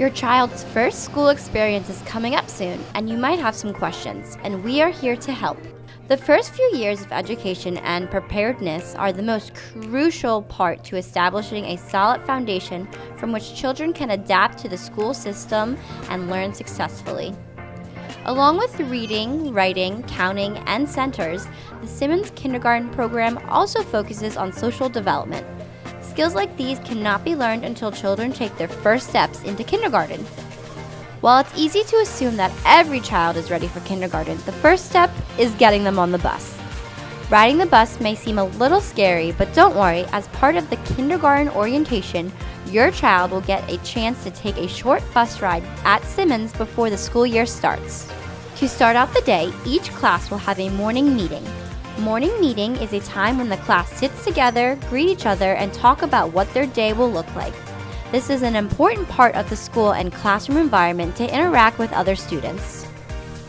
Your child's first school experience is coming up soon, and you might have some questions, and we are here to help. The first few years of education and preparedness are the most crucial part to establishing a solid foundation from which children can adapt to the school system and learn successfully. Along with reading, writing, counting, and centers, the Simmons Kindergarten program also focuses on social development. Skills like these cannot be learned until children take their first steps into kindergarten. While it's easy to assume that every child is ready for kindergarten, the first step is getting them on the bus. Riding the bus may seem a little scary, but don't worry, as part of the kindergarten orientation, your child will get a chance to take a short bus ride at Simmons before the school year starts. To start out the day, each class will have a morning meeting. Morning meeting is a time when the class sits together, greet each other, and talk about what their day will look like. This is an important part of the school and classroom environment to interact with other students.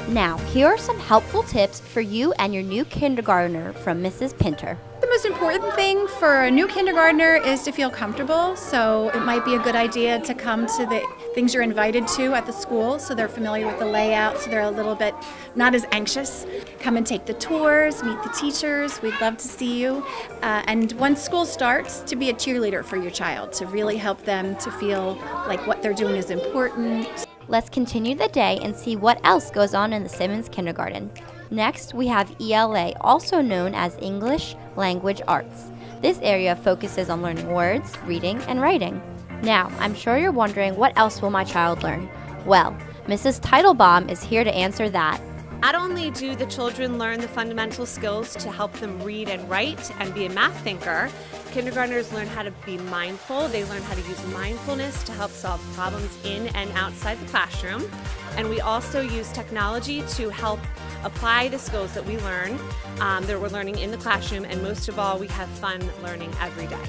Now, here are some helpful tips for you and your new kindergartner from Mrs. Pinter. The most important thing for a new kindergartner is to feel comfortable, so it might be a good idea to come to the things you're invited to at the school so they're familiar with the layout, so they're a little bit not as anxious. Come and take the tours, meet the teachers, we'd love to see you. And once school starts, to be a cheerleader for your child, to really help them to feel like what they're doing is important. Let's continue the day and see what else goes on in the Simmons Kindergarten. Next, we have ELA, also known as English Language Arts. This area focuses on learning words, reading, and writing. Now, I'm sure you're wondering, what else will my child learn? Well, Mrs. Teitelbaum is here to answer that. Not only do the children learn the fundamental skills to help them read and write and be a math thinker, kindergartners learn how to be mindful. They learn how to use mindfulness to help solve problems in and outside the classroom. And we also use technology to help apply the skills that we learn, that we're learning in the classroom, and most of all, we have fun learning every day.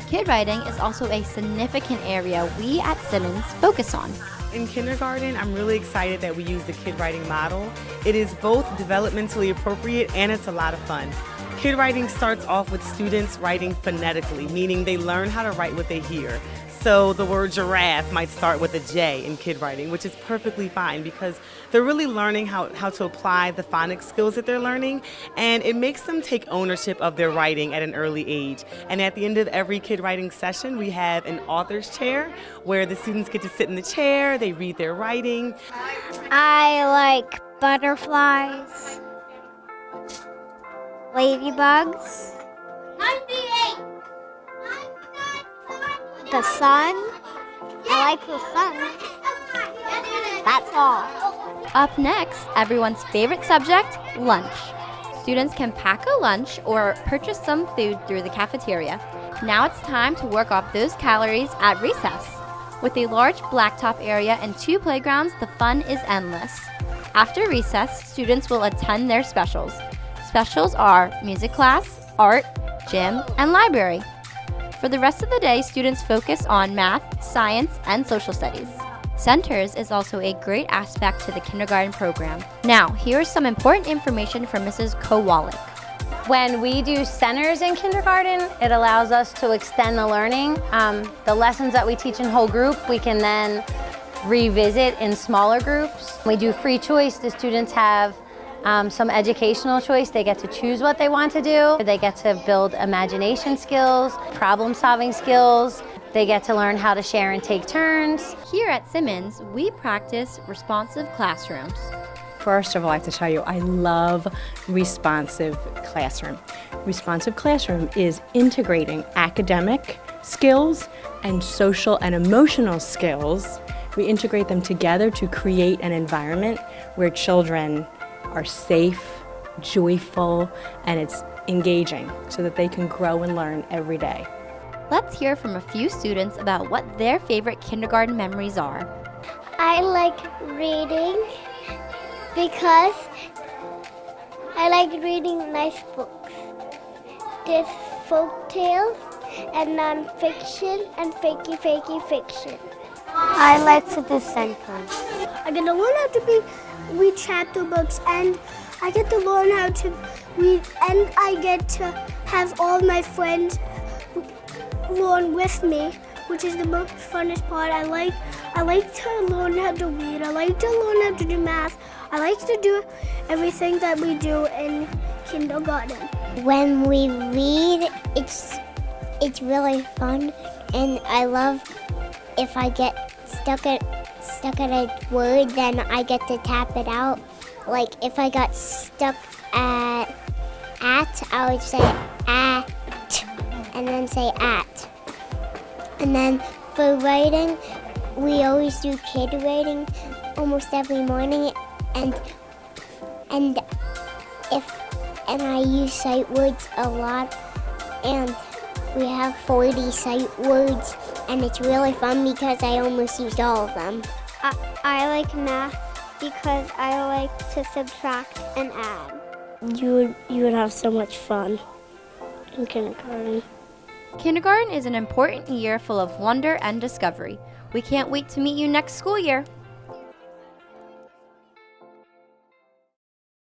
Kid writing is also a significant area we at Simmons focus on. In kindergarten, I'm really excited that we use the kid writing model. It is both developmentally appropriate and it's a lot of fun. Kid writing starts off with students writing phonetically, meaning they learn how to write what they hear. So the word giraffe might start with a J in kid writing, which is perfectly fine because they're really learning how to apply the phonics skills that they're learning, and it makes them take ownership of their writing at an early age. And at the end of every kid writing session, we have an author's chair where the students get to sit in the chair, they read their writing. I like butterflies, ladybugs, 98. the sun. I like the sun. That's all. Up next, everyone's favorite subject, lunch. Students can pack a lunch or purchase some food through the cafeteria. Now it's time to work off those calories at recess. With a large blacktop area and 2 playgrounds, the fun is endless. After recess, students will attend their specials. Specials are music class, art, gym, and library. For the rest of the day, students focus on math, science, and social studies. Centers is also a great aspect to the kindergarten program. Now, here's some important information from Mrs. Kowalik. When we do centers in kindergarten, it allows us to extend the learning. The lessons that we teach in whole group, we can then revisit in smaller groups. We do free choice. The students have some educational choice. They get to choose what they want to do. They get to build imagination skills, problem-solving skills. They get to learn how to share and take turns. Here at Simmons, we practice responsive classrooms. First of all, I have to tell you, I love responsive classroom. Responsive classroom is integrating academic skills and social and emotional skills. We integrate them together to create an environment where children are safe, joyful, and it's engaging so that they can grow and learn every day. Let's hear from a few students about what their favorite kindergarten memories are. I like reading because I like reading nice books. There's folk tales and non-fiction and fakey fiction. I like to do centers. I get to learn how to read chapter books, and I get to learn how to read, and I get to have all my friends learn with me, which is the most funnest part. I like I like to learn how to read. I like to learn how to do math. I like to do everything that we do in kindergarten. When we read, it's really fun, and I love if I get stuck at a word, then I get to tap it out. Like if I got stuck at, I would say at, and then say at. And then for writing, we always do kid writing almost every morning, and I use sight words a lot, and we have 40 sight words, and it's really fun because I almost used all of them. I like math because I like to subtract and add. You would have so much fun in kindergarten. Kindergarten is an important year full of wonder and discovery. We can't wait to meet you next school year.